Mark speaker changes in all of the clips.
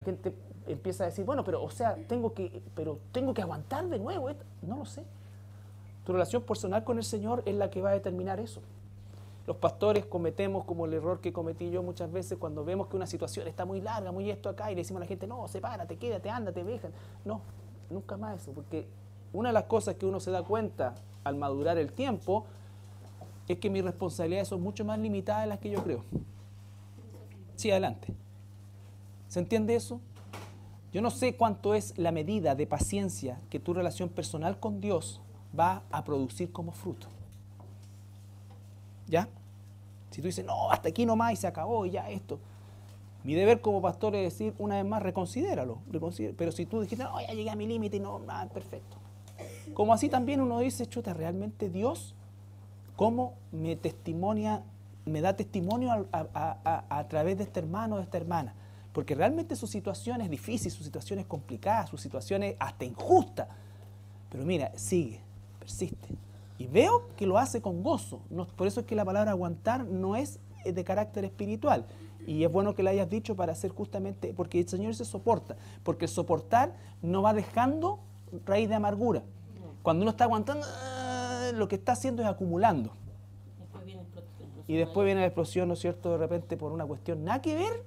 Speaker 1: gente empieza a decir, bueno, pero, o sea, tengo que aguantar de nuevo esto. No lo sé. Tu relación personal con el Señor es la que va a determinar eso. Los pastores cometemos como el error que cometí yo muchas veces cuando vemos que una situación está muy larga, muy esto acá, y le decimos a la gente, no, sepárate, quédate, ándate, deja. No, nunca más eso, porque una de las cosas que uno se da cuenta al madurar el tiempo es que mis responsabilidades son mucho más limitadas de las que yo creo. Sí, adelante. ¿Se entiende eso? Yo no sé cuánto es la medida de paciencia que tu relación personal con Dios va a producir como fruto. ¿Ya? Si tú dices, no, hasta aquí nomás y se acabó y ya esto. Mi deber como pastor es decir, una vez más, reconsidéralo. Pero si tú dijiste, no, ya llegué a mi límite y no, nada, perfecto. Como así también uno dice, chuta, realmente Dios, ¿cómo me da testimonio a través de este hermano o de esta hermana? Porque realmente su situación es difícil, su situación es complicada, su situación es hasta injusta. Pero mira, sigue, persiste. Y veo que lo hace con gozo. No, por eso es que la palabra aguantar no es de carácter espiritual. Y es bueno que la hayas dicho para hacer justamente, porque el Señor se soporta. Porque el soportar no va dejando raíz de amargura. Cuando uno está aguantando, lo que está haciendo es acumulando. Y después viene la explosión, ¿no es cierto? De repente por una cuestión nada que ver,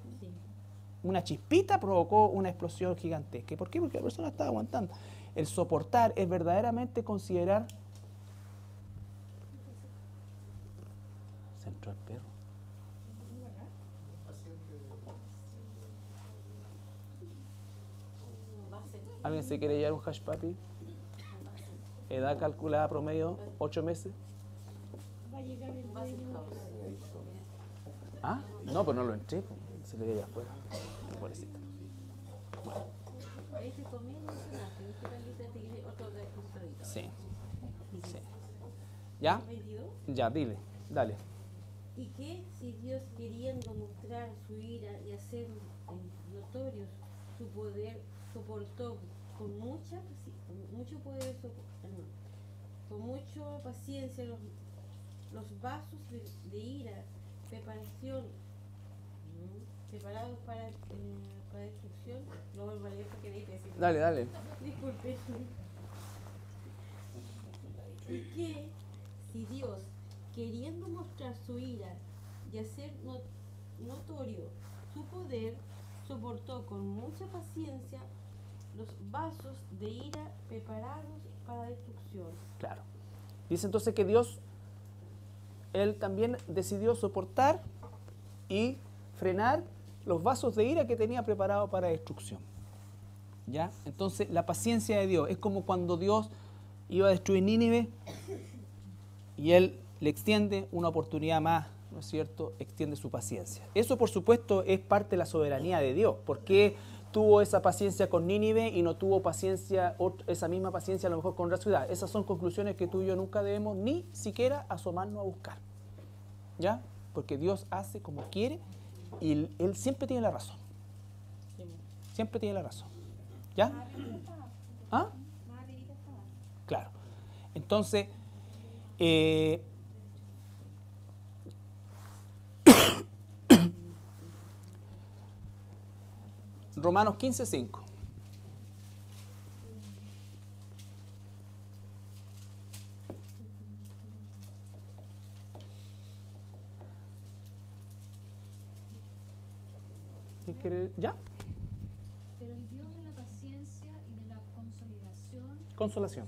Speaker 1: una chispita provocó una explosión gigantesca. ¿Y por qué? Porque la persona está aguantando. El soportar es verdaderamente considerar... Se entró el perro. ¿Alguien se quiere llevar un hash papi? Edad calculada promedio, 8 meses. Ah, no, pues no lo entré. Se le veía afuera. Pobrecito. Bueno. Sí. Sí. ¿Ya? Ya, dile, dale.
Speaker 2: ¿Y qué si Dios, queriendo mostrar su ira y hacer notorio su poder, soportó con mucha paciencia los vasos de ira, preparados para destrucción? Lo vuelvo a leer porque de ahí
Speaker 1: Dale, dale.
Speaker 2: Disculpe. ¿Y qué si Dios, queriendo mostrar su ira y hacer notorio su poder, soportó con mucha paciencia los vasos de ira preparados para destrucción?
Speaker 1: Claro. Dice entonces que Dios, Él también decidió soportar y frenar los vasos de ira que tenía preparados para destrucción. ¿Ya? Entonces la paciencia de Dios es como cuando Dios iba a destruir Nínive y Él le extiende una oportunidad más, ¿no es cierto? Extiende su paciencia. Eso, por supuesto, es parte de la soberanía de Dios. ¿Por qué tuvo esa paciencia con Nínive y no tuvo esa misma paciencia a lo mejor con otra ciudad? Esas son conclusiones que tú y yo nunca debemos ni siquiera asomarnos a buscar. ¿Ya? Porque Dios hace como quiere y Él siempre tiene la razón. Siempre tiene la razón. ¿Ya? ¿Ah? Claro. Entonces, Romanos 15:5. ¿Ya?
Speaker 3: Pero el Dios de la paciencia y de la
Speaker 1: Consolación.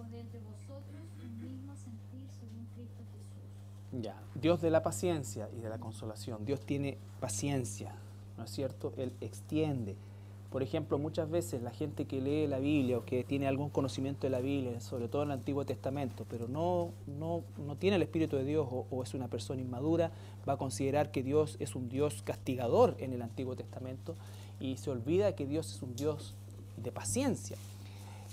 Speaker 3: os dé entre vosotros un mismo sentir según Cristo Jesús.
Speaker 1: Ya. Dios de la paciencia y de la consolación. Dios tiene paciencia, ¿no es cierto? Él extiende. Por ejemplo, muchas veces la gente que lee la Biblia o que tiene algún conocimiento de la Biblia, sobre todo en el Antiguo Testamento, pero no tiene el Espíritu de Dios o es una persona inmadura, va a considerar que Dios es un Dios castigador en el Antiguo Testamento y se olvida que Dios es un Dios de paciencia.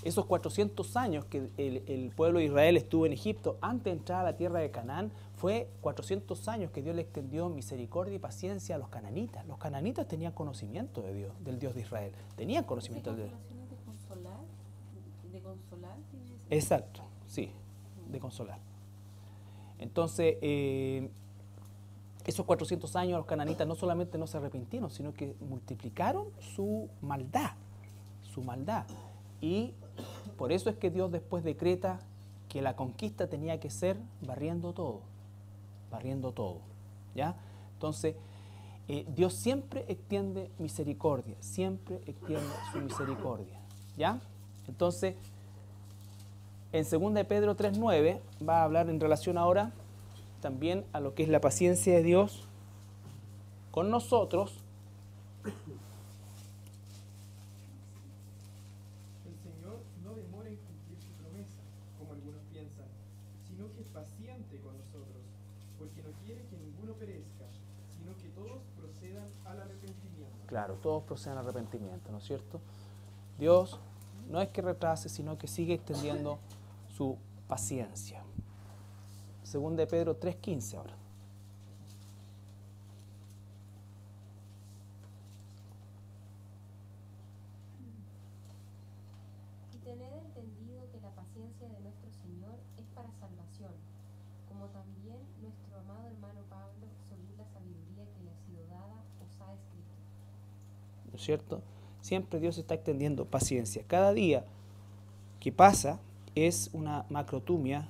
Speaker 1: Esos 400 años que el pueblo de Israel estuvo en Egipto antes de entrar a la tierra de Canaán, fue 400 años que Dios le extendió misericordia y paciencia a los cananitas. Los cananitas tenían conocimiento de Dios, del Dios de Israel. Tenían conocimiento de Dios.
Speaker 2: ¿De consolar?
Speaker 1: Exacto, sí, de consolar. Entonces, esos 400 años los cananitas no solamente no se arrepintieron, sino que multiplicaron su maldad, su maldad. Y por eso es que Dios después decreta que la conquista tenía que ser barriendo todo, ¿ya? Entonces, Dios siempre extiende misericordia, siempre extiende su misericordia, ¿ya? Entonces, en 2 de Pedro 3:9 va a hablar en relación ahora también a lo que es la paciencia de Dios con nosotros.
Speaker 4: El Señor no demora en cumplir su promesa, como algunos piensan, sino que es paciente con nosotros, porque no quiere que ninguno perezca, sino que todos procedan al arrepentimiento.
Speaker 1: Claro, todos proceden al arrepentimiento, ¿no es cierto? Dios no es que retrase, sino que sigue extendiendo su paciencia. 2 de Pedro 3:15 ahora.
Speaker 5: Y tened entendido que la paciencia de nuestro Señor es para salvación, como también nuestro amado hermano Pablo, según la sabiduría que le ha sido dada, os ha escrito.
Speaker 1: ¿No es cierto? Siempre Dios está extendiendo paciencia. Cada día que pasa es una macrotumia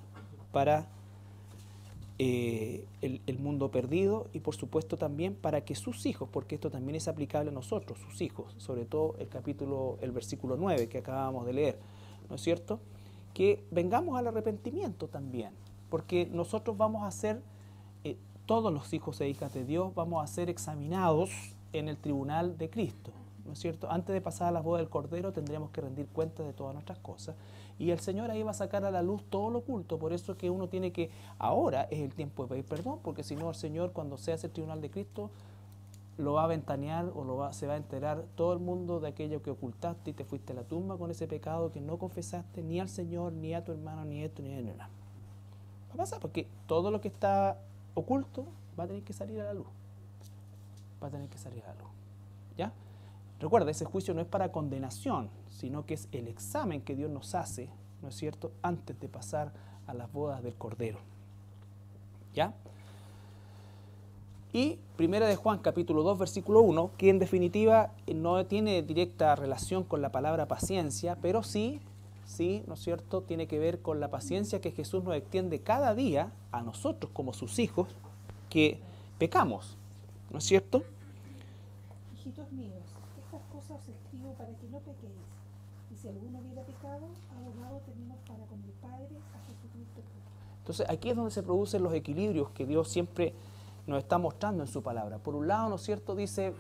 Speaker 1: para el mundo perdido y por supuesto también para que sus hijos, porque esto también es aplicable a nosotros, sus hijos, sobre todo el versículo 9 que acabamos de leer, ¿no es cierto? Que vengamos al arrepentimiento también, porque nosotros vamos a ser, todos los hijos e hijas de Dios, vamos a ser examinados en el tribunal de Cristo, ¿no es cierto? Antes de pasar a las bodas del Cordero tendríamos que rendir cuenta de todas nuestras cosas y el Señor ahí va a sacar a la luz todo lo oculto. Por eso que uno tiene que, ahora es el tiempo de pedir perdón, porque si no el Señor cuando sea ese tribunal de Cristo lo va a ventanear o se va a enterar todo el mundo de aquello que ocultaste y te fuiste a la tumba con ese pecado que no confesaste ni al Señor, ni a tu hermano, ni esto, ni nada. Va a pasar porque todo lo que está oculto va a tener que salir a la luz. Va a tener que salir a la luz. ¿Ya? Recuerda, ese juicio no es para condenación, sino que es el examen que Dios nos hace, ¿no es cierto?, antes de pasar a las bodas del Cordero. ¿Ya? Y 1 de Juan, capítulo 2, versículo 1, que en definitiva no tiene directa relación con la palabra paciencia, pero sí, ¿no es cierto?, tiene que ver con la paciencia que Jesús nos extiende cada día a nosotros como sus hijos que pecamos, ¿no es cierto?
Speaker 6: Hijitos míos, estas cosas os escribo para que no pequéis. Y si alguno hubiera pecado, abogado tenemos para con el Padre a Jesucristo justo.
Speaker 1: Entonces aquí es donde se producen los equilibrios que Dios siempre nos está mostrando en su palabra. Por un lado, ¿no es cierto?, dice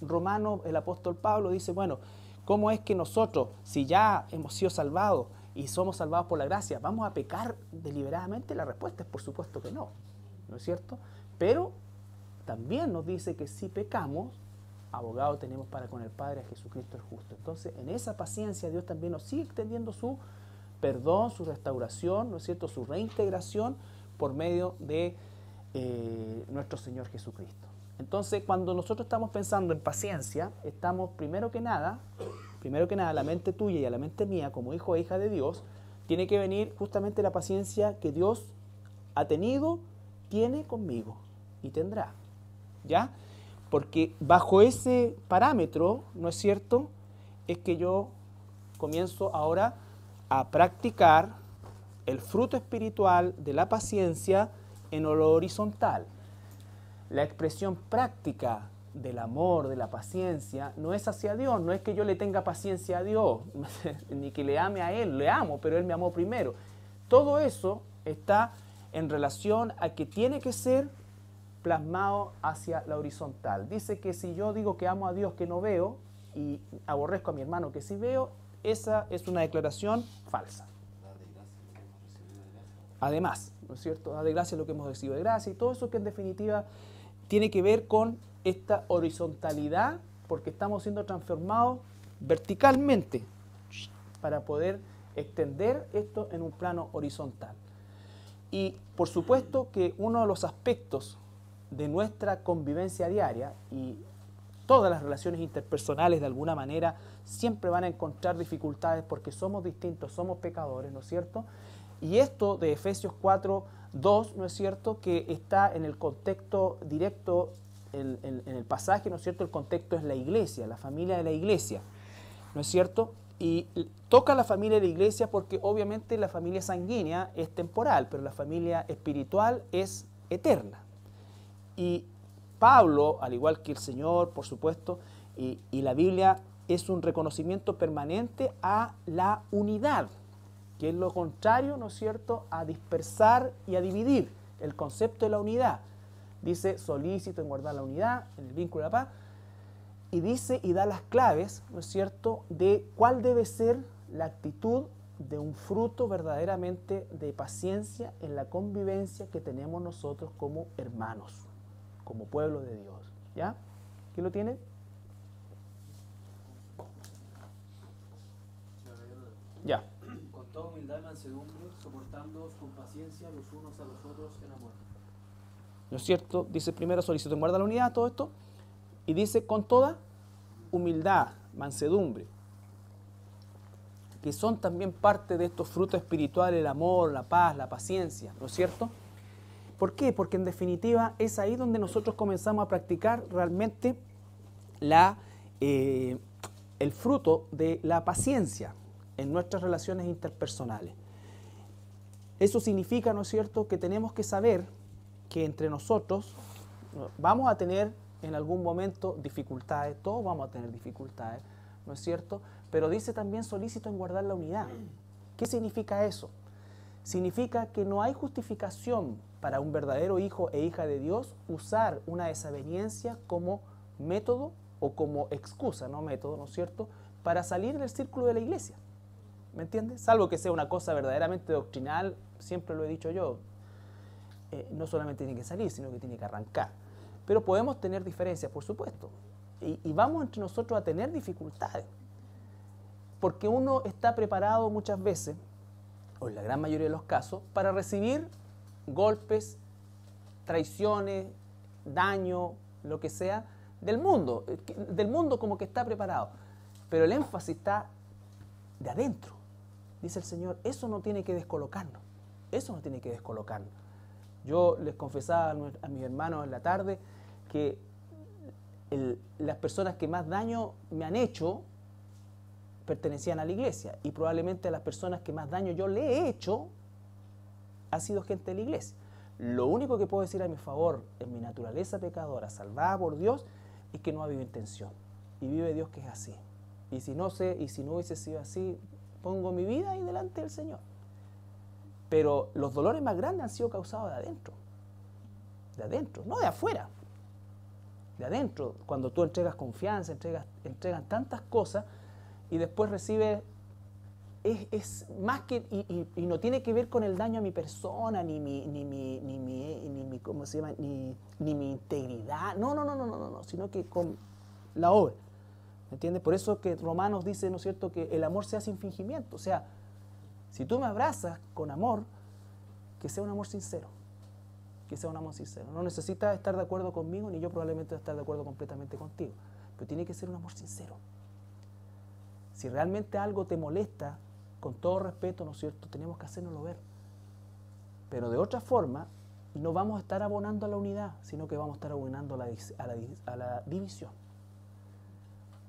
Speaker 1: Romano, el apóstol Pablo dice, bueno, ¿cómo es que nosotros, si ya hemos sido salvados y somos salvados por la gracia, vamos a pecar deliberadamente? La respuesta es por supuesto que no, ¿no es cierto? Pero también nos dice que si pecamos, abogado tenemos para con el Padre a Jesucristo el justo. Entonces, en esa paciencia Dios también nos sigue extendiendo su perdón, su restauración, ¿no es cierto?, su reintegración por medio de nuestro Señor Jesucristo. Entonces, cuando nosotros estamos pensando en paciencia, estamos primero que nada, a la mente tuya y a la mente mía, como hijo e hija de Dios, tiene que venir justamente la paciencia que Dios ha tenido, tiene conmigo y tendrá, ¿ya? Porque bajo ese parámetro, ¿no es cierto?, es que yo comienzo ahora a practicar el fruto espiritual de la paciencia en lo horizontal. La expresión práctica del amor, de la paciencia, no es hacia Dios, no es que yo le tenga paciencia a Dios, ni que le ame a Él, le amo, pero Él me amó primero. Todo eso está en relación a que tiene que ser plasmado hacia la horizontal. Dice que si yo digo que amo a Dios que no veo y aborrezco a mi hermano que sí veo, esa es una declaración falsa. Además, ¿no es cierto?, da de gracia lo que hemos recibido de gracia y todo eso que en definitiva tiene que ver con esta horizontalidad, porque estamos siendo transformados verticalmente para poder extender esto en un plano horizontal. Y por supuesto que uno de los aspectos de nuestra convivencia diaria y todas las relaciones interpersonales de alguna manera siempre van a encontrar dificultades porque somos distintos, somos pecadores, ¿no es cierto? Y esto de Efesios 4:2, ¿no es cierto?, que está en el contexto directo, en el pasaje, ¿no es cierto?, el contexto es la iglesia, la familia de la iglesia, ¿no es cierto? Y toca la familia de la iglesia porque obviamente la familia sanguínea es temporal, pero la familia espiritual es eterna. Y Pablo, al igual que el Señor, por supuesto, y la Biblia, es un reconocimiento permanente a la unidad, que es lo contrario, ¿no es cierto?, a dispersar y a dividir. El concepto de la unidad. Dice, solícito en guardar la unidad, en el vínculo de la paz, y dice y da las claves, ¿no es cierto?, de cuál debe ser la actitud de un fruto verdaderamente de paciencia en la convivencia que tenemos nosotros como hermanos, como pueblo de Dios. ¿Ya? ¿Quién lo tiene? Ya.
Speaker 7: Con toda humildad y mansedumbre, soportándoos con paciencia los unos a los otros en amor.
Speaker 1: ¿No es cierto? Dice primero, solicito en guardar la unidad, todo esto, y dice con toda humildad, mansedumbre, que son también parte de estos frutos espirituales, el amor, la paz, la paciencia, ¿no es cierto? ¿Por qué? Porque en definitiva es ahí donde nosotros comenzamos a practicar realmente el fruto de la paciencia en nuestras relaciones interpersonales. Eso significa, ¿no es cierto?, que tenemos que saber que entre nosotros vamos a tener en algún momento dificultades, todos vamos a tener dificultades, ¿no es cierto? Pero dice también solícito en guardar la unidad. ¿Qué significa eso? Significa que no hay justificación para un verdadero hijo e hija de Dios usar una desaveniencia como método o como excusa, no método, ¿no es cierto?, para salir del círculo de la iglesia. ¿Me entiendes? Salvo que sea una cosa verdaderamente doctrinal, siempre lo he dicho yo, no solamente tiene que salir, sino que tiene que arrancar. Pero podemos tener diferencias, por supuesto. Y vamos entre nosotros a tener dificultades. Porque uno está preparado muchas veces, o en la gran mayoría de los casos, para recibir golpes, traiciones, daño, lo que sea, del mundo. Del mundo como que está preparado. Pero el énfasis está de adentro. Dice el Señor, eso no tiene que descolocarnos. Eso no tiene que descolocarnos. Yo les confesaba a mis hermanos en la tarde que las personas que más daño me han hecho pertenecían a la iglesia y probablemente las personas que más daño yo le he hecho ha sido gente de la iglesia. Lo único que puedo decir a mi favor en mi naturaleza pecadora, salvada por Dios, es que no ha habido intención y vive Dios que es así. Y si no hubiese sido así, pongo mi vida ahí delante del Señor. Pero los dolores más grandes han sido causados de adentro, no de afuera, de adentro. Cuando tú entregas confianza, entregas tantas cosas y después recibes, es más que, y no tiene que ver con el daño a mi persona, ni mi ¿cómo se llama? Ni mi integridad, no, sino que con la obra. ¿Me entiendes? Por eso que Romanos dice, ¿no es cierto?, que el amor sea sin fingimiento. O sea, si tú me abrazas con amor, que sea un amor sincero. Que sea un amor sincero. No necesitas estar de acuerdo conmigo, ni yo probablemente estar de acuerdo completamente contigo. Pero tiene que ser un amor sincero. Si realmente algo te molesta, con todo respeto, ¿no es cierto?, tenemos que hacérnoslo ver. Pero de otra forma, no vamos a estar abonando a la unidad, sino que vamos a estar abonando a la división.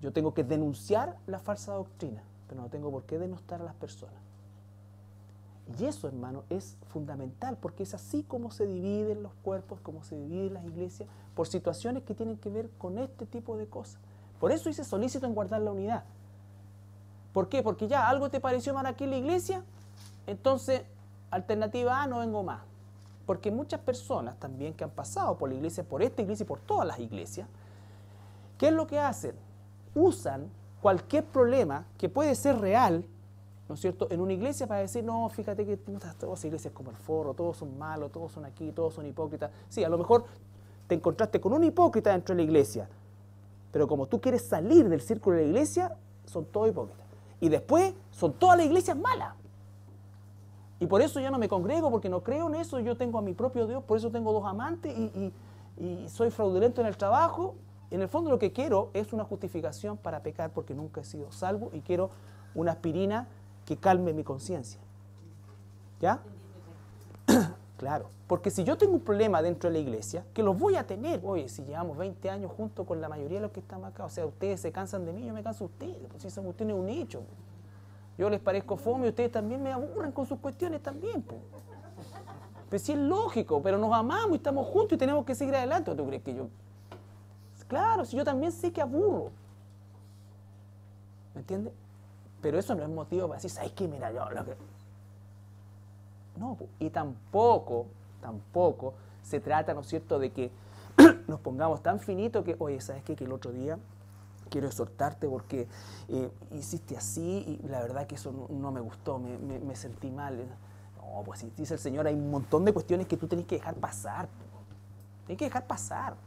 Speaker 1: Yo tengo que denunciar la falsa doctrina, pero no tengo por qué denostar a las personas. Y eso, hermano, es fundamental, porque es así como se dividen los cuerpos, como se dividen las iglesias, por situaciones que tienen que ver con este tipo de cosas. Por eso dice solícito en guardar la unidad. ¿Por qué? Porque ya algo te pareció mal aquí en la iglesia, entonces, alternativa A, no vengo más. Porque muchas personas también que han pasado por la iglesia, por esta iglesia y por todas las iglesias, ¿qué es lo que hacen? Usan cualquier problema que puede ser real, ¿no es cierto?, en una iglesia para decir, no, fíjate que todas las iglesias como el Foro, todos son malos, todos son aquí, todos son hipócritas. Sí, a lo mejor te encontraste con un hipócrita dentro de la iglesia, pero como tú quieres salir del círculo de la iglesia, son todos hipócritas. Y después son todas las iglesias malas. Y por eso yo no me congrego, porque no creo en eso, yo tengo a mi propio Dios, por eso tengo 2 amantes y soy fraudulento en el trabajo. En el fondo lo que quiero es una justificación para pecar porque nunca he sido salvo y quiero una aspirina que calme mi conciencia. ¿Ya? Claro, porque si yo tengo un problema dentro de la iglesia, que los voy a tener, oye, si llevamos 20 años juntos con la mayoría de los que estamos acá, o sea, ustedes se cansan de mí, yo me canso de ustedes, pues si esa cuestión es un hecho. Yo les parezco fome y ustedes también me aburren con sus cuestiones también, pues. Pero sí es lógico, pero nos amamos y estamos juntos y tenemos que seguir adelante. ¿O tú crees que yo? Claro, si yo también sé que aburro. ¿Me entiendes? Pero eso no es motivo para decir, ¿sabes qué? Mira, yo lo que... No, y tampoco se trata, ¿no es cierto?, de que nos pongamos tan finito que, oye, ¿sabes qué? Que el otro día quiero exhortarte porque hiciste así y la verdad que eso no me gustó, me sentí mal. No, pues si dice el Señor, hay un montón de cuestiones que tú tenés que dejar pasar. Tienes que dejar pasar.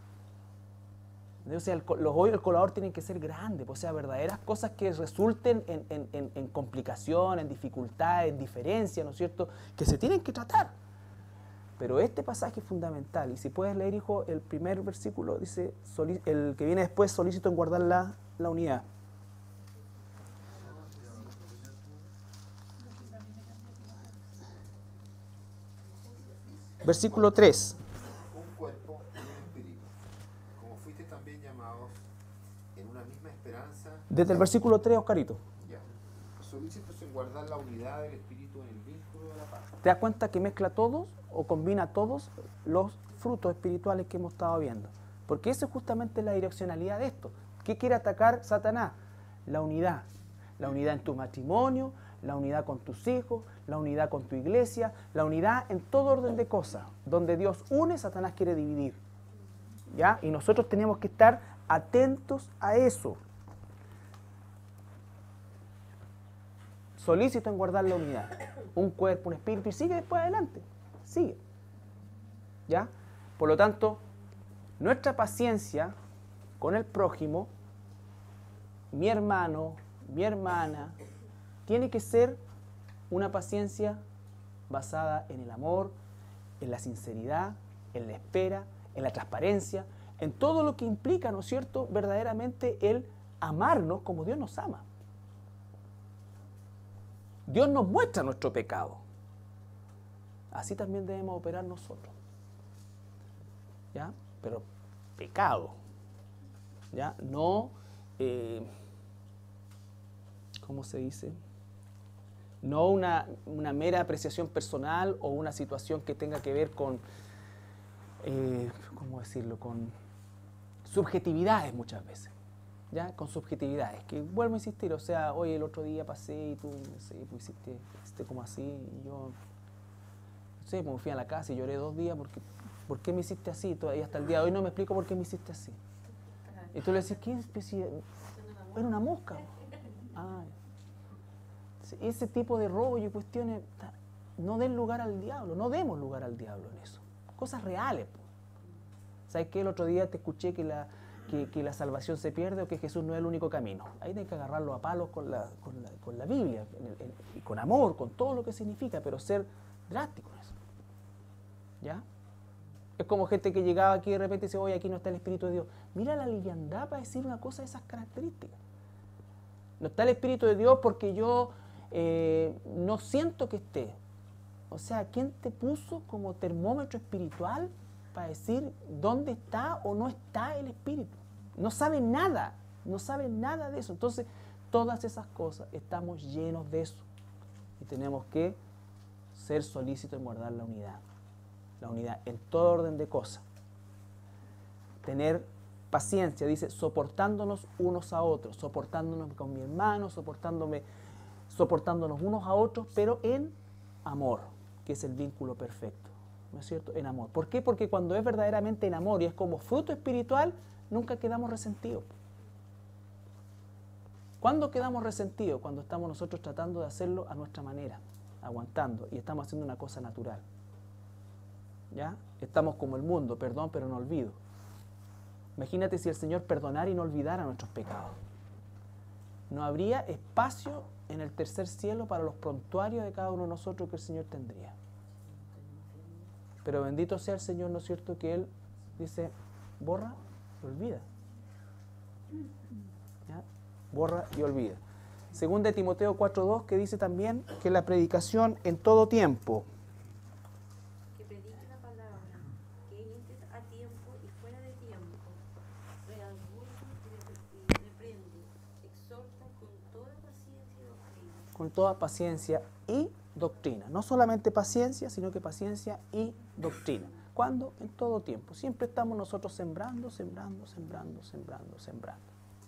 Speaker 1: O sea, los hoyos del colador tienen que ser grandes, o sea, verdaderas cosas que resulten en complicación, en dificultad, en diferencia, ¿no es cierto?, que se tienen que tratar. Pero este pasaje es fundamental, y si puedes leer, hijo, el primer versículo, dice, el que viene después, solícito en guardar la unidad. Versículo 3.
Speaker 8: Un cuerpo y un espíritu, como fuiste también llamados en una misma esperanza.
Speaker 1: Desde el versículo 3, Oscarito.
Speaker 8: Ya. Solícitos en guardar la unidad del espíritu en el vínculo de la paz.
Speaker 1: ¿Te das cuenta que mezcla todos o combina todos los frutos espirituales que hemos estado viendo? Porque esa es justamente la direccionalidad de esto. ¿Qué quiere atacar Satanás? La unidad. La unidad en tu matrimonio, la unidad con tus hijos, la unidad con tu iglesia, la unidad en todo orden de cosas. Donde Dios une, Satanás quiere dividir. ¿Ya? Y nosotros tenemos que estar atentos a eso. Solícito en guardar la unidad. Un cuerpo, un espíritu, y sigue después adelante. Sigue. ¿Ya? Por lo tanto, nuestra paciencia con el prójimo, mi hermano, mi hermana, tiene que ser una paciencia basada en el amor, en la sinceridad, en la espera, en la transparencia, en todo lo que implica, ¿no es cierto?, verdaderamente el amarnos como Dios nos ama. Dios nos muestra nuestro pecado. Así también debemos operar nosotros. ¿Ya? Pero pecado. ¿Ya? No, ¿cómo se dice? No una mera apreciación personal o una situación que tenga que ver con, ¿cómo decirlo?, con subjetividades muchas veces. ¿Ya? Con subjetividades, que vuelvo a insistir, o sea, oye, el otro día pasé y tú, no sé, pues hiciste como así, y yo, no sé, pues me fui a la casa y lloré 2 días porque, ¿por qué me hiciste así? Todavía hasta el día de hoy no me explico por qué me hiciste así. Y tú le decís, ¿qué especie? Era una mosca. Ah, ese tipo de rollo y cuestiones, no den lugar al diablo, no demos lugar al diablo en eso. Cosas reales. ¿Sabes qué? El otro día te escuché que la salvación se pierde o que Jesús no es el único camino. Ahí tienes que agarrarlo a palos con la Biblia, y con amor, con todo lo que significa, pero ser drástico en eso. ¿Ya? Es como gente que llegaba aquí y de repente dice, oye, aquí no está el Espíritu de Dios. Mira la liviandad para decir una cosa de esas características. No está el Espíritu de Dios porque yo no siento que esté. O sea, ¿quién te puso como termómetro espiritual para decir dónde está o no está el Espíritu? No sabe nada de eso. Entonces, todas esas cosas, estamos llenos de eso. Y tenemos que ser solícitos en guardar la unidad en todo orden de cosas. Tener paciencia, dice, soportándonos unos a otros, soportándonos con mi hermano, soportándonos unos a otros, pero en amor, que es el vínculo perfecto. ¿No es cierto? En amor. ¿Por qué? Porque cuando es verdaderamente en amor y es como fruto espiritual, nunca quedamos resentidos. ¿Cuándo quedamos resentidos? Cuando estamos nosotros tratando de hacerlo a nuestra manera, aguantando, y estamos haciendo una cosa natural. ¿Ya? Estamos como el mundo, perdón, pero no olvido. Imagínate si el Señor perdonara y no olvidara nuestros pecados. No habría espacio en el tercer cielo para los prontuarios de cada uno de nosotros que el Señor tendría. Pero bendito sea el Señor, ¿no es cierto?, que Él dice, borra y olvida. ¿Ya? Borra y olvida. Según de Timoteo 4:2, que dice también que la predicación en todo tiempo.
Speaker 2: Que predique la palabra, que entre a tiempo y fuera de tiempo, redarguye y reprende, exhorta con toda paciencia y doctrina.
Speaker 1: Con toda paciencia y doctrina. No solamente paciencia, sino que paciencia y doctrina. ¿Cuándo? En todo tiempo. Siempre estamos nosotros sembrando.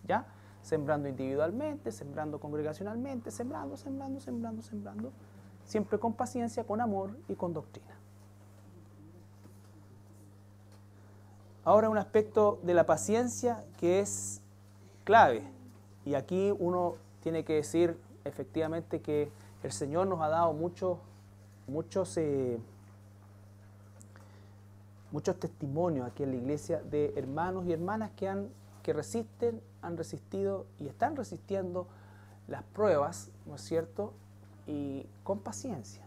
Speaker 1: ¿Ya? Sembrando individualmente, sembrando congregacionalmente, sembrando. Siempre con paciencia, con amor y con doctrina. Ahora un aspecto de la paciencia que es clave. Y aquí uno tiene que decir efectivamente que el Señor nos ha dado muchos testimonios aquí en la iglesia de hermanos y hermanas que han resistido y están resistiendo las pruebas, ¿no es cierto? Y con paciencia,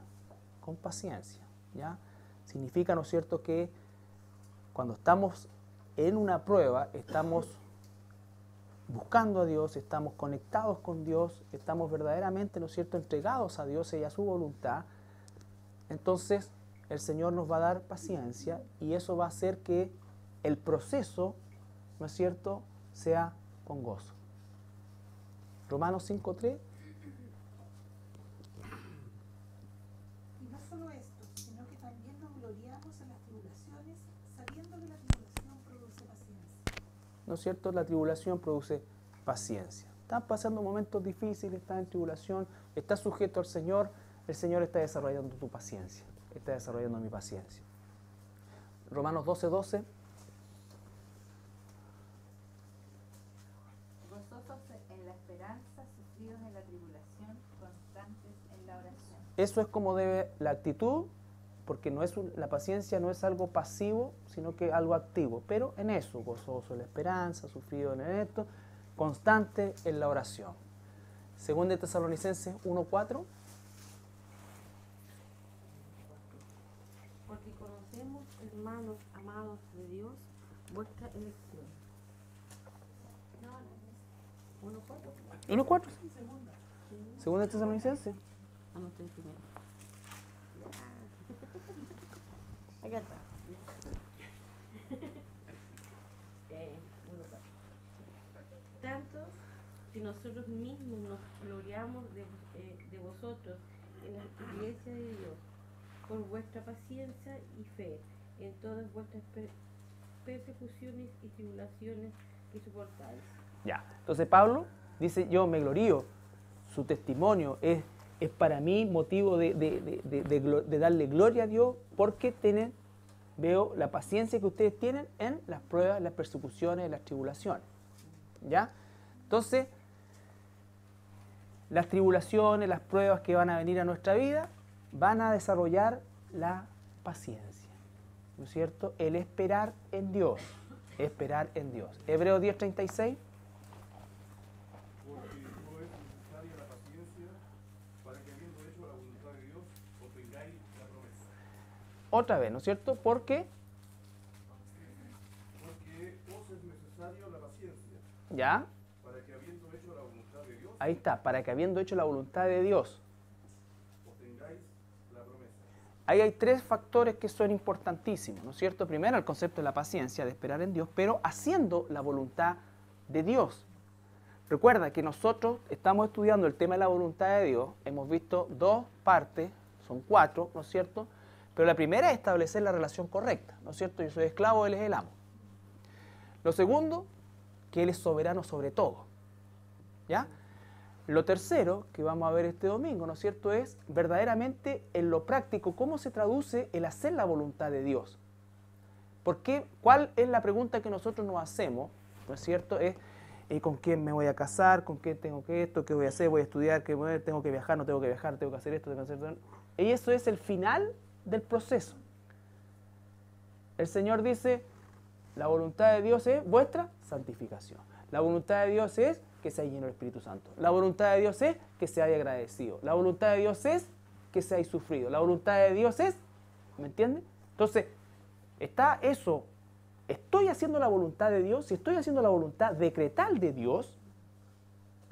Speaker 1: ¿ya? Significa, ¿no es cierto?, que cuando estamos en una prueba, estamos buscando a Dios, estamos conectados con Dios, estamos verdaderamente, ¿no es cierto?, entregados a Dios y a su voluntad. Entonces el Señor nos va a dar paciencia y eso va a hacer que el proceso, ¿no es cierto?, sea con gozo. Romanos 5:3.
Speaker 6: Y no solo esto, sino que también nos gloriamos en las tribulaciones, sabiendo que la tribulación produce paciencia.
Speaker 1: ¿No es cierto? La tribulación produce paciencia. Estás pasando momentos difíciles, estás en tribulación, estás sujeto al Señor, el Señor está desarrollando tu paciencia, está desarrollando mi paciencia. Romanos 12:12.
Speaker 9: Gozosos en la esperanza, sufridos en la tribulación, constantes en la oración.
Speaker 1: Eso es como debe la actitud, porque la paciencia no es algo pasivo, sino que algo activo. Pero en eso, gozoso en la esperanza, sufrido en esto, constante en la oración. Según de Tesalonicenses 1:4.
Speaker 2: Porque conocemos, hermanos amados de Dios, vuestra elección. 1:4.
Speaker 1: 1:4. Según de Tesalonicenses.
Speaker 2: Anoté primero. Acá está. 1:4. Tanto que nosotros mismos nos gloriamos de vosotros en la iglesia de Dios, por vuestra paciencia y fe en todas vuestras persecuciones y tribulaciones que soportáis.
Speaker 1: Ya, entonces Pablo dice, yo me glorío, su testimonio es para mí motivo de darle gloria a Dios, porque veo la paciencia que ustedes tienen en las pruebas, las persecuciones, las tribulaciones. ¿Ya? Entonces, las tribulaciones, las pruebas que van a venir a nuestra vida, van a desarrollar la paciencia, ¿no es cierto? El esperar en Dios, Hebreos 10:36.
Speaker 10: Porque no es necesaria la paciencia para que habiendo hecho la voluntad de Dios, obtengáis la promesa.
Speaker 1: Otra vez, ¿no es cierto? Porque
Speaker 10: os es necesaria la paciencia.
Speaker 1: ¿Ya?
Speaker 10: Para que habiendo hecho la voluntad de Dios,
Speaker 1: Ahí está, para que habiendo hecho la voluntad de Dios,
Speaker 10: obtengáis la promesa.
Speaker 1: ahí hay tres factores que son importantísimos, ¿no es cierto? Primero, el concepto de la paciencia, de esperar en Dios, pero haciendo la voluntad de Dios. Recuerda que nosotros estamos estudiando el tema de la voluntad de Dios, hemos visto dos partes, son 4, ¿no es cierto? Pero la primera es establecer la relación correcta, ¿no es cierto? Yo soy esclavo, Él es el amo. Lo segundo, que Él es soberano sobre todo, ¿ya? Lo tercero, que vamos a ver este domingo, ¿no es cierto?, es verdaderamente en lo práctico, cómo se traduce el hacer la voluntad de Dios. ¿Por qué? ¿Cuál es la pregunta que nosotros nos hacemos, ¿no es cierto? Es, ¿con quién me voy a casar? ¿Con quién tengo que esto? ¿Qué voy a hacer? ¿Voy a estudiar? ¿Qué voy a, tengo que viajar? ¿No tengo que viajar? ¿Tengo que hacer esto? ¿Tengo que hacer esto? Y eso es el final del proceso. El Señor dice, la voluntad de Dios es vuestra santificación. La voluntad de Dios es que sea lleno del Espíritu Santo. La voluntad de Dios es que seáis agradecido. La voluntad de Dios es que seáis sufrido. La voluntad de Dios es, ¿me entiendes? Entonces, está eso. Estoy haciendo la voluntad de Dios. Si estoy haciendo la voluntad decretal de Dios,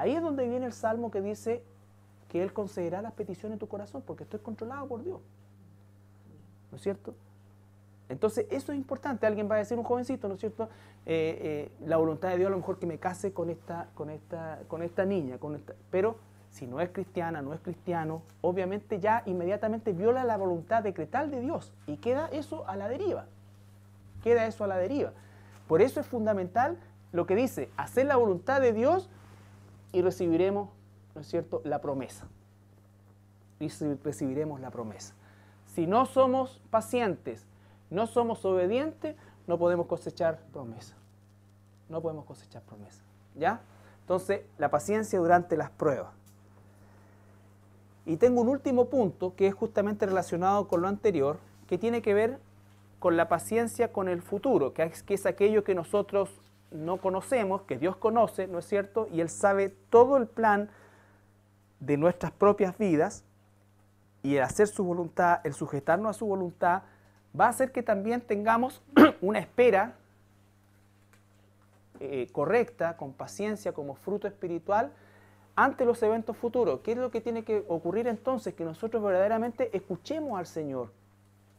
Speaker 1: Ahí es donde viene el Salmo que dice que Él concederá las peticiones de tu corazón, porque estoy controlado por Dios. ¿No es cierto? Entonces, eso es importante. Alguien va a decir, un jovencito, ¿no es cierto? La voluntad de Dios a lo mejor que me case con esta niña, pero si no es cristiana, no es cristiano, obviamente ya inmediatamente viola la voluntad decretal de Dios y queda eso a la deriva. Queda eso a la deriva. Por eso es fundamental lo que dice, hacer la voluntad de Dios y recibiremos, ¿no es cierto?, la promesa. Y recibiremos la promesa. Si no somos pacientes, no somos obedientes, no podemos cosechar promesa. No podemos cosechar promesa. ¿Ya? Entonces, la paciencia durante las pruebas. Y tengo un último punto que es justamente relacionado con lo anterior, que tiene que ver con la paciencia con el futuro, que es aquello que nosotros no conocemos, que Dios conoce, ¿no es cierto? Y Él sabe todo el plan de nuestras propias vidas, y el hacer su voluntad, el sujetarnos a su voluntad, va a hacer que también tengamos una espera correcta, con paciencia, como fruto espiritual, ante los eventos futuros. ¿Qué es lo que tiene que ocurrir entonces? Que nosotros verdaderamente escuchemos al Señor.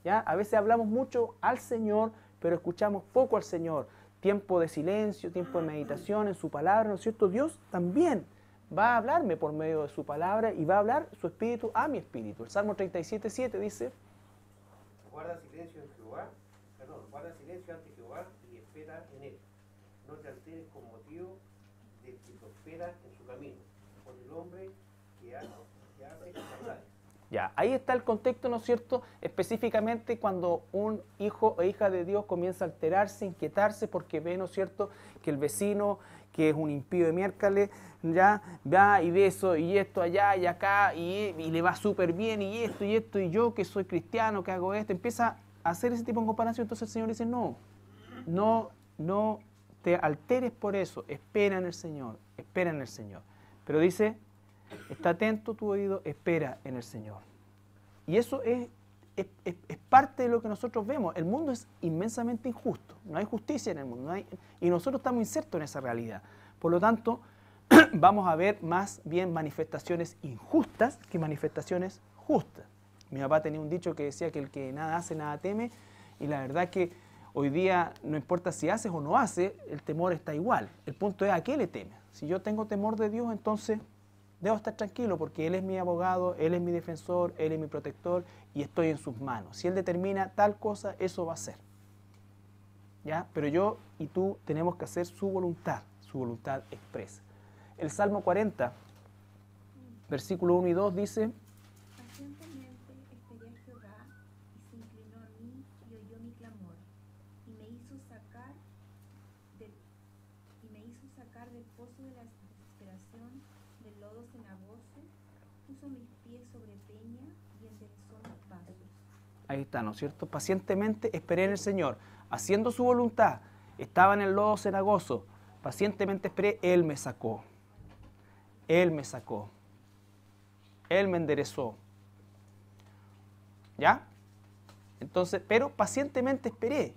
Speaker 1: ¿Ya? A veces hablamos mucho al Señor, pero escuchamos poco al Señor. Tiempo de silencio, tiempo de meditación en su palabra, ¿no es cierto? Dios también va a hablarme por medio de su palabra y va a hablar su espíritu a mi espíritu. El Salmo 37:7 dice:
Speaker 11: guarda silencio ante Jehová y espera en él. No te alteres con motivo del que prospera en su camino, por el hombre que hace maldades.
Speaker 1: Ya, ahí está el contexto, ¿no es cierto? Específicamente cuando un hijo o hija de Dios comienza a alterarse, inquietarse, porque ve, ¿no es cierto?, que el vecino, que es un impío de miércoles, ya va y ve eso y esto allá y acá, y le va súper bien, y esto, y yo que soy cristiano, que hago esto, empieza a hacer ese tipo de comparación. Entonces el Señor dice, no te alteres por eso, espera en el Señor, espera en el Señor. Pero dice, está atento tu oído, espera en el Señor. Y eso es parte de lo que nosotros vemos. El mundo es inmensamente injusto, no hay justicia en el mundo, y nosotros estamos insertos en esa realidad. Por lo tanto, vamos a ver más bien manifestaciones injustas que manifestaciones justas. Mi papá tenía un dicho que decía que el que nada hace, nada teme, y la verdad que hoy día no importa si haces o no haces, el temor está igual. El punto es a qué le temes. Si yo tengo temor de Dios, entonces debo estar tranquilo porque Él es mi abogado, Él es mi defensor, Él es mi protector y estoy en sus manos. Si Él determina tal cosa, eso va a ser. ¿Ya? Pero yo y tú tenemos que hacer su voluntad expresa. El Salmo 40, versículo 1 y 2 dice:
Speaker 3: pacientemente esperé a Jehová y se inclinó a mí y oyó mi clamor y me hizo sacar del pozo de la desesperación, del lodo cenagoso, puso mis pies sobre peña y enderezó mis pasos.
Speaker 1: Ahí está, ¿no es cierto? Pacientemente esperé en el Señor, haciendo su voluntad. Estaba en el lodo cenagoso, pacientemente esperé, Él me sacó. Él me sacó. Él me enderezó. ¿Ya? Entonces, pero pacientemente esperé.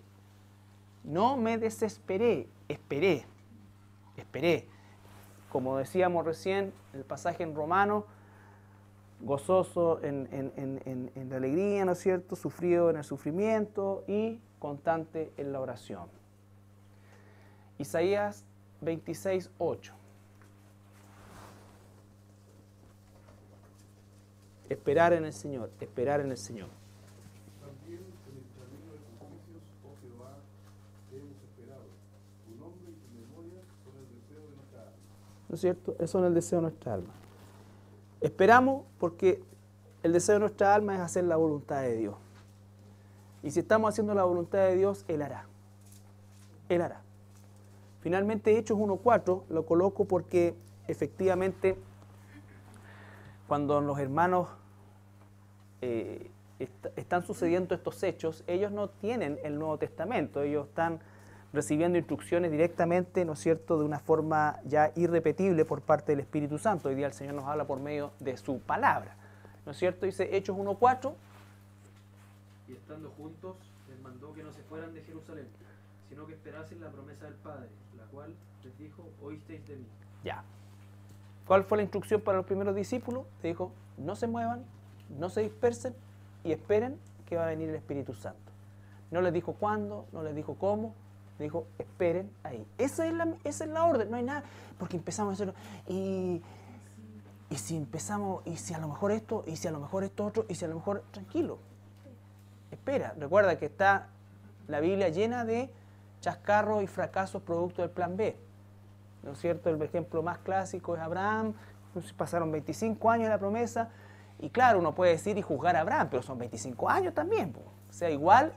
Speaker 1: No me desesperé, esperé. Como decíamos recién, el pasaje en Romanos, gozoso en la alegría, ¿no es cierto? Sufrido en el sufrimiento y constante en la oración. Isaías 26:8. Esperar en el Señor, esperar en el Señor.
Speaker 10: También en el camino de tus juicios, oh Jehová, te hemos esperado. Tu nombre y tu memoria son el deseo de nuestra alma.
Speaker 1: ¿No es cierto? Eso es el deseo de nuestra alma. Esperamos porque el deseo de nuestra alma es hacer la voluntad de Dios. Y si estamos haciendo la voluntad de Dios, Él hará. Él hará. Finalmente, Hechos 1:4 lo coloco porque efectivamente cuando los hermanos están sucediendo estos hechos, ellos no tienen el Nuevo Testamento, ellos están recibiendo instrucciones directamente, ¿no es cierto?, de una forma ya irrepetible por parte del Espíritu Santo. Hoy día el Señor nos habla por medio de su palabra, ¿no es cierto? Dice Hechos 1:4.
Speaker 7: Y estando juntos, les mandó que no se fueran de Jerusalén, sino que esperasen la promesa del Padre, la cual les dijo, oísteis de mí.
Speaker 1: Ya. ¿Cuál fue la instrucción para los primeros discípulos? Le dijo, no se muevan, no se dispersen y esperen que va a venir el Espíritu Santo. No les dijo cuándo, no les dijo cómo, le dijo, esperen ahí. Esa es la orden, no hay nada, porque empezamos a hacerlo, y si empezamos, y si a lo mejor esto, y si a lo mejor esto otro, y si a lo mejor, tranquilo, espera. Recuerda que está la Biblia llena de chascarros y fracasos producto del plan B. ¿No es cierto? El ejemplo más clásico es Abraham. Pasaron 25 años de la promesa. Y claro, uno puede decir y juzgar a Abraham, pero son 25 años también. Po. O sea, igual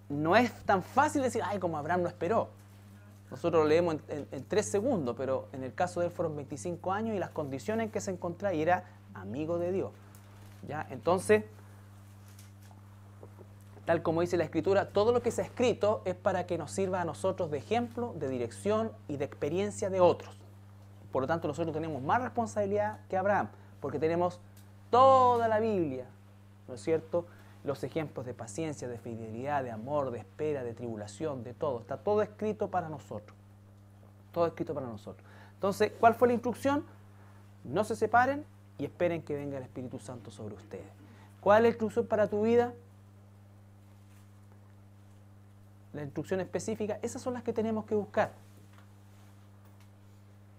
Speaker 1: no es tan fácil decir, ay, como Abraham no esperó. Nosotros lo leemos en 3 segundos, pero en el caso de él fueron 25 años y las condiciones en que se encontraba, y era amigo de Dios. ¿Ya? Entonces, tal como dice la Escritura, todo lo que se ha escrito es para que nos sirva a nosotros de ejemplo, de dirección y de experiencia de otros. Por lo tanto, nosotros tenemos más responsabilidad que Abraham, porque tenemos toda la Biblia, ¿no es cierto? Los ejemplos de paciencia, de fidelidad, de amor, de espera, de tribulación, de todo. Está todo escrito para nosotros. Todo escrito para nosotros. Entonces, ¿cuál fue la instrucción? No se separen y esperen que venga el Espíritu Santo sobre ustedes. ¿Cuál es la instrucción para tu vida? La instrucción específica, esas son las que tenemos que buscar.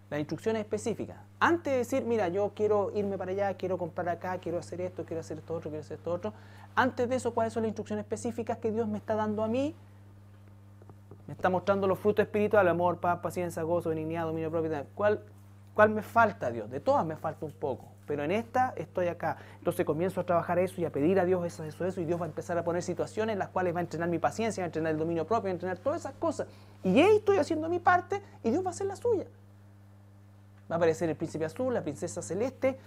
Speaker 1: Las instrucciones específicas. Antes de decir, mira, yo quiero irme para allá, quiero comprar acá, quiero hacer esto otro, quiero hacer esto otro. Antes de eso, ¿cuáles son las instrucciones específicas que Dios me está dando a mí? Me está mostrando los frutos espirituales, amor, paz, paciencia, gozo, benignidad, dominio propio. ¿Cuál me falta, Dios? De todas me falta un poco, pero en esta estoy acá. Entonces comienzo a trabajar eso y a pedir a Dios eso, y Dios va a empezar a poner situaciones en las cuales va a entrenar mi paciencia, va a entrenar el dominio propio, va a entrenar todas esas cosas. Y ahí estoy haciendo mi parte y Dios va a hacer la suya. Va a aparecer el príncipe azul, la princesa celeste,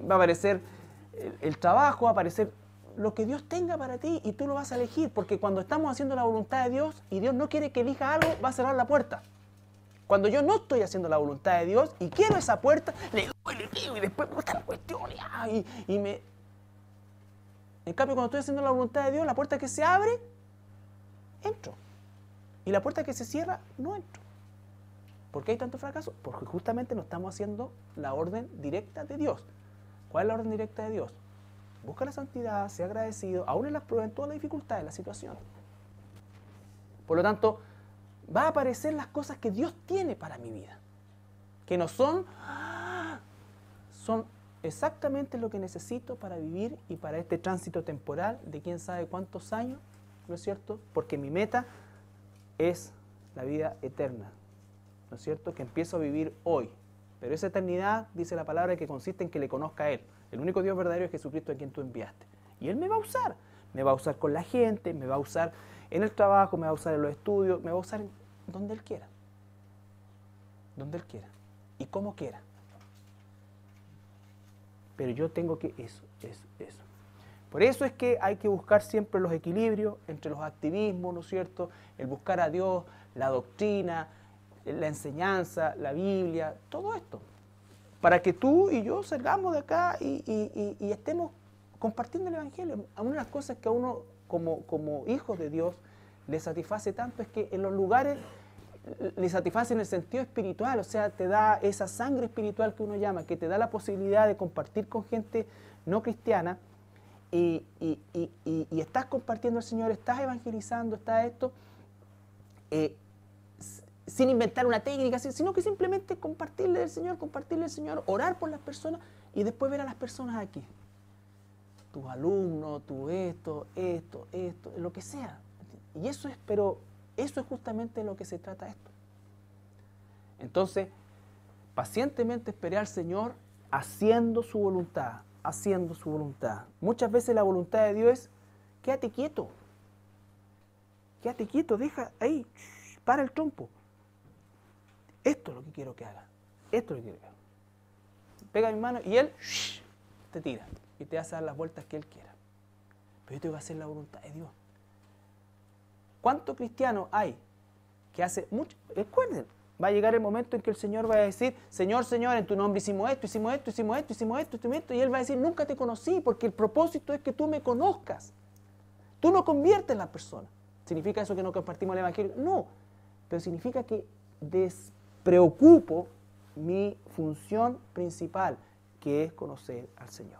Speaker 1: va a aparecer el trabajo, va a aparecer lo que Dios tenga para ti y tú lo vas a elegir, porque cuando estamos haciendo la voluntad de Dios y Dios no quiere que elija algo, va a cerrar la puerta. Cuando yo no estoy haciendo la voluntad de Dios y quiero esa puerta, le doy, le pido y después busca la cuestión y me... En cambio, cuando estoy haciendo la voluntad de Dios, la puerta que se abre, entro. Y la puerta que se cierra, no entro. ¿Por qué hay tanto fracaso? Porque justamente no estamos haciendo la orden directa de Dios. ¿Cuál es la orden directa de Dios? Busca la santidad, sea agradecido, aún en las pruebas, en todas las dificultades, en la situación. Por lo tanto, va a aparecer las cosas que Dios tiene para mi vida. Que no son exactamente lo que necesito para vivir y para este tránsito temporal de quién sabe cuántos años, ¿no es cierto? Porque mi meta es la vida eterna. ¿No es cierto? Que empiezo a vivir hoy. Pero esa eternidad, dice la palabra, que consiste en que le conozca a Él. El único Dios verdadero es Jesucristo a quien tú enviaste. Y Él me va a usar. Me va a usar con la gente, me va a usar en el trabajo, me va a usar en los estudios, me va a usar donde Él quiera. Donde Él quiera. Y como quiera. Pero yo tengo que eso. Por eso es que hay que buscar siempre los equilibrios entre los activismos, ¿no es cierto? El buscar a Dios, la doctrina, la enseñanza, la Biblia, todo esto, para que tú y yo salgamos de acá y estemos compartiendo el Evangelio. Una de las cosas que a uno como hijo de Dios le satisface tanto es que en los lugares le satisface en el sentido espiritual, o sea, te da esa sangre espiritual que uno llama, que te da la posibilidad de compartir con gente no cristiana y estás compartiendo al Señor, estás evangelizando, está esto, sin inventar una técnica, sino que simplemente compartirle el Señor, orar por las personas y después ver a las personas aquí. Tus alumnos, esto, lo que sea. Y eso es, pero eso es justamente lo que se trata esto. Entonces, pacientemente esperar al Señor haciendo su voluntad, Muchas veces la voluntad de Dios es, quédate quieto, deja ahí, para el trompo. Esto es lo que quiero que haga. Pega mi mano y Él te tira y te hace dar las vueltas que Él quiera. Pero yo tengo que hacer la voluntad de Dios. ¿Cuántos cristianos hay que hace mucho? Recuerden, va a llegar el momento en que el Señor va a decir, Señor, en tu nombre hicimos esto, y Él va a decir, nunca te conocí, porque el propósito es que tú me conozcas. Tú no conviertes a la persona. ¿Significa eso que no compartimos el Evangelio? No, pero significa que preocupo mi función principal, que es conocer al Señor.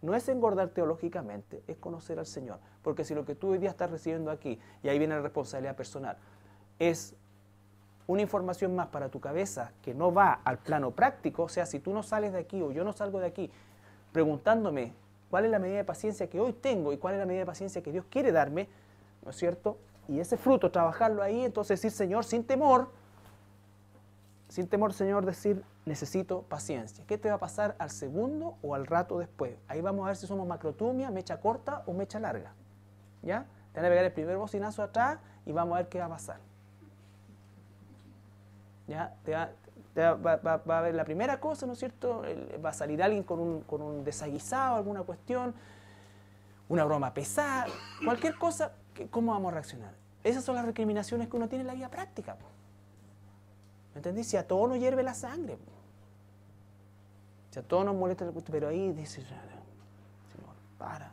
Speaker 1: No es engordar teológicamente, es conocer al Señor. Porque si lo que tú hoy día estás recibiendo aquí, y ahí viene la responsabilidad personal, es una información más para tu cabeza que no va al plano práctico, o sea, si tú no sales de aquí o yo no salgo de aquí preguntándome cuál es la medida de paciencia que hoy tengo y cuál es la medida de paciencia que Dios quiere darme, ¿no es cierto? Y ese fruto, trabajarlo ahí, entonces decir, Señor, sin temor, Señor, decir, necesito paciencia. ¿Qué te va a pasar al segundo o al rato después? Ahí vamos a ver si somos macrotumia, mecha corta o mecha larga. ¿Ya? Te van a pegar el primer bocinazo atrás y vamos a ver qué va a pasar. ¿Ya? Va a ver la primera cosa, ¿no es cierto? Va a salir alguien con un desaguisado, alguna cuestión, una broma pesada, cualquier cosa, ¿cómo vamos a reaccionar? Esas son las recriminaciones que uno tiene en la vida práctica. ¿Me entendés? Si a todos nos hierve la sangre, si a todos nos molesta, pero ahí dice, Señor, para,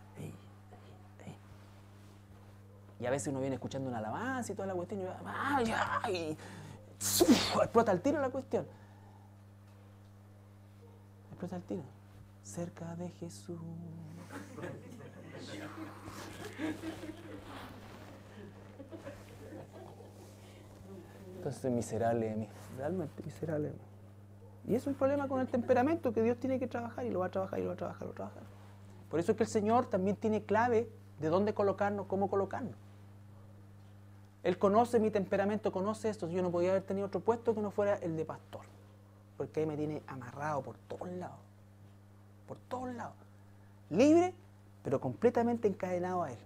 Speaker 1: y a veces uno viene escuchando una alabanza y toda la cuestión, y explota el tiro la cuestión. Explota el tiro. Cerca de Jesús. Entonces, miserable de mí, realmente miserable de mí. Y eso es un problema con el temperamento que Dios tiene que trabajar y lo va a trabajar y lo va a trabajar, lo va a trabajar. Por eso es que el Señor también tiene clave de dónde colocarnos, cómo colocarnos. Él conoce mi temperamento, conoce esto. Yo no podía haber tenido otro puesto que no fuera el de pastor. Porque ahí me tiene amarrado por todos lados. Por todos lados. Libre, pero completamente encadenado a Él.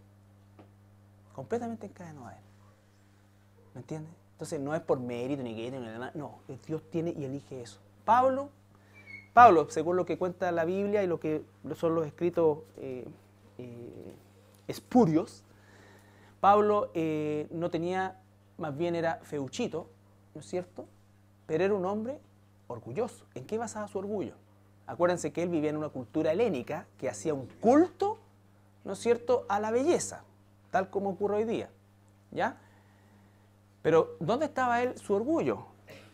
Speaker 1: Completamente encadenado a Él. ¿Me entiendes? Entonces no es por mérito ni qué, ni nada. No, Dios tiene y elige eso. Pablo, según lo que cuenta la Biblia y lo que son los escritos espurios, Pablo no tenía, más bien era feuchito, ¿no es cierto? Pero era un hombre orgulloso. ¿En qué basaba su orgullo? Acuérdense que él vivía en una cultura helénica que hacía un culto, ¿no es cierto?, a la belleza, tal como ocurre hoy día, ¿ya? Pero ¿dónde estaba él su orgullo?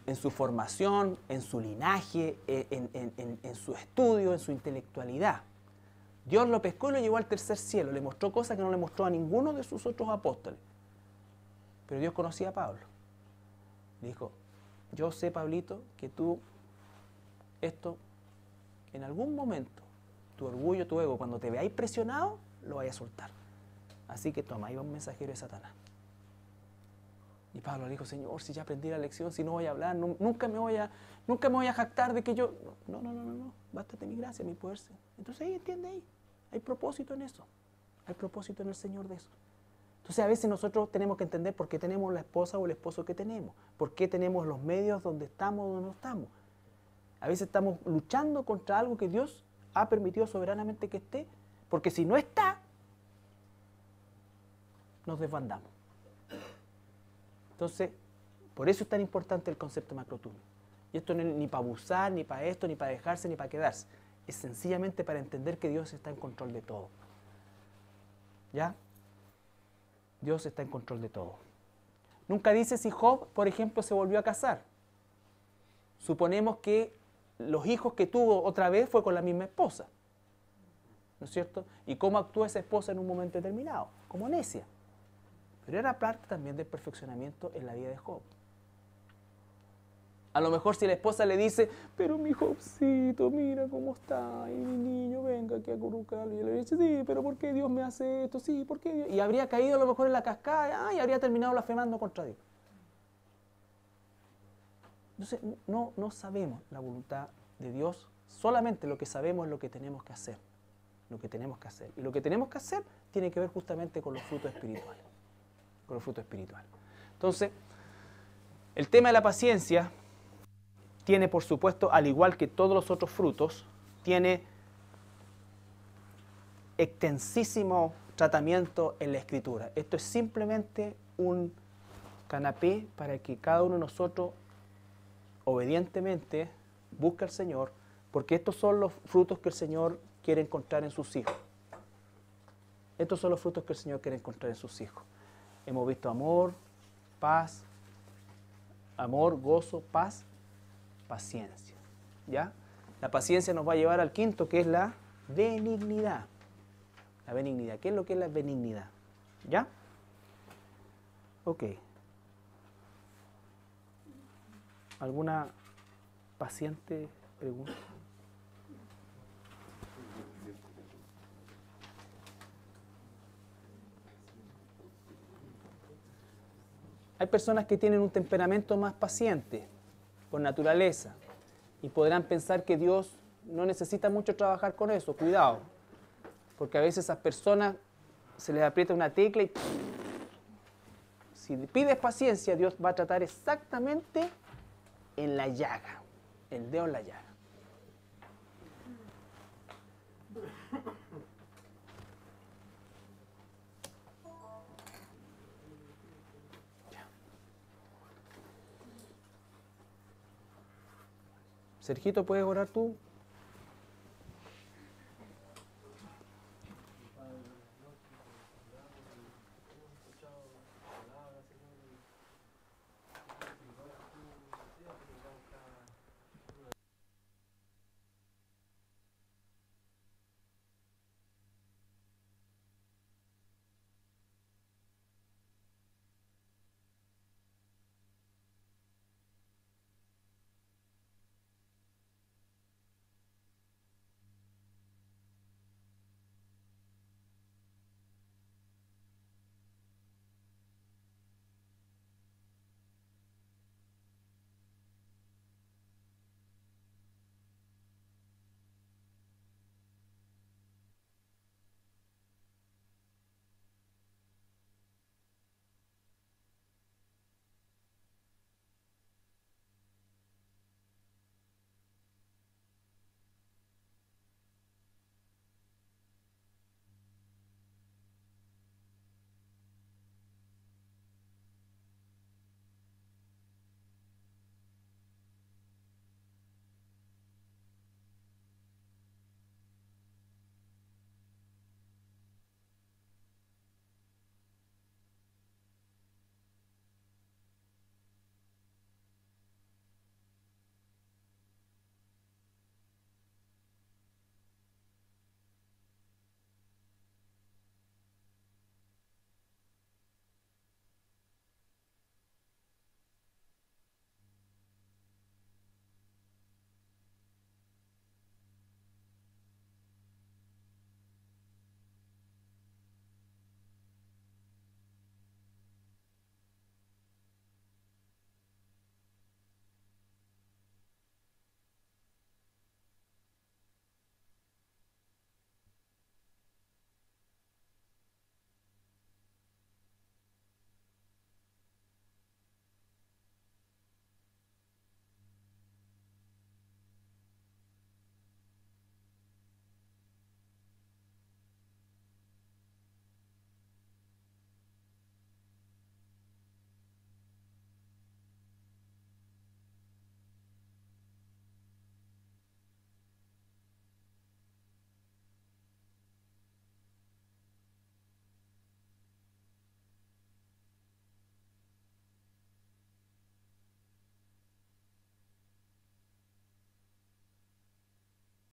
Speaker 1: En su formación, en su linaje, en su estudio, en su intelectualidad. Dios lo pescó y lo llevó al tercer cielo, le mostró cosas que no le mostró a ninguno de sus otros apóstoles. Pero Dios conocía a Pablo. Le dijo, yo sé, Pablito, que tú, esto, en algún momento, tu orgullo, tu ego, cuando te veáis presionado, lo vayas a soltar. Así que toma, ahí va un mensajero de Satanás. Y Pablo le dijo, Señor, si ya aprendí la lección, si no voy a hablar, nunca me voy a jactar de que yo... No, bástate mi gracia, mi poder ser. Entonces ahí entiende ahí. Hay propósito en eso. Hay propósito en el Señor de eso. Entonces a veces nosotros tenemos que entender por qué tenemos la esposa o el esposo que tenemos. Por qué tenemos los medios donde estamos o donde no estamos. A veces estamos luchando contra algo que Dios ha permitido soberanamente que esté. Porque si no está, nos desbandamos. Entonces, por eso es tan importante el concepto macrotumia. Y esto no es ni para abusar, ni para esto, ni para dejarse, ni para quedarse. Es sencillamente para entender que Dios está en control de todo. ¿Ya? Dios está en control de todo. Nunca dice si Job, por ejemplo, se volvió a casar. Suponemos que los hijos que tuvo otra vez fue con la misma esposa. ¿No es cierto? ¿Y cómo actuó esa esposa en un momento determinado? Como necia. Pero era parte también del perfeccionamiento en la vida de Job. A lo mejor si la esposa le dice, pero mi Jobcito, mira cómo está, y mi niño, venga aquí a acurrucarlo. Y él le dice, sí, pero ¿por qué Dios me hace esto? Sí, ¿por qué Dios? Y habría caído a lo mejor en la cascada y habría terminado blasfemando contra Dios. Entonces, no sabemos la voluntad de Dios, solamente lo que sabemos es lo que tenemos que hacer. Lo que tenemos que hacer. Y lo que tenemos que hacer tiene que ver justamente con los frutos espirituales. Con los frutos espirituales. Entonces, el tema de la paciencia tiene, por supuesto, al igual que todos los otros frutos, tiene extensísimo tratamiento en la Escritura. Esto es simplemente un canapé para que cada uno de nosotros obedientemente busque al Señor, porque estos son los frutos que el Señor quiere encontrar en sus hijos. Estos son los frutos que el Señor quiere encontrar en sus hijos. Hemos visto amor, paz, gozo, paz paciencia. ¿Ya? La paciencia nos va a llevar al quinto, que es la benignidad. La benignidad. ¿Qué es lo que es la benignidad? ¿Ya? Ok. ¿Alguna paciente pregunta? Hay personas que tienen un temperamento más paciente, por naturaleza, y podrán pensar que Dios no necesita mucho trabajar con eso. Cuidado, porque a veces a esas personas se les aprieta una tecla y si pides paciencia, Dios va a tratar exactamente en la llaga, el dedo en la llaga. Sergito, ¿puedes orar tú?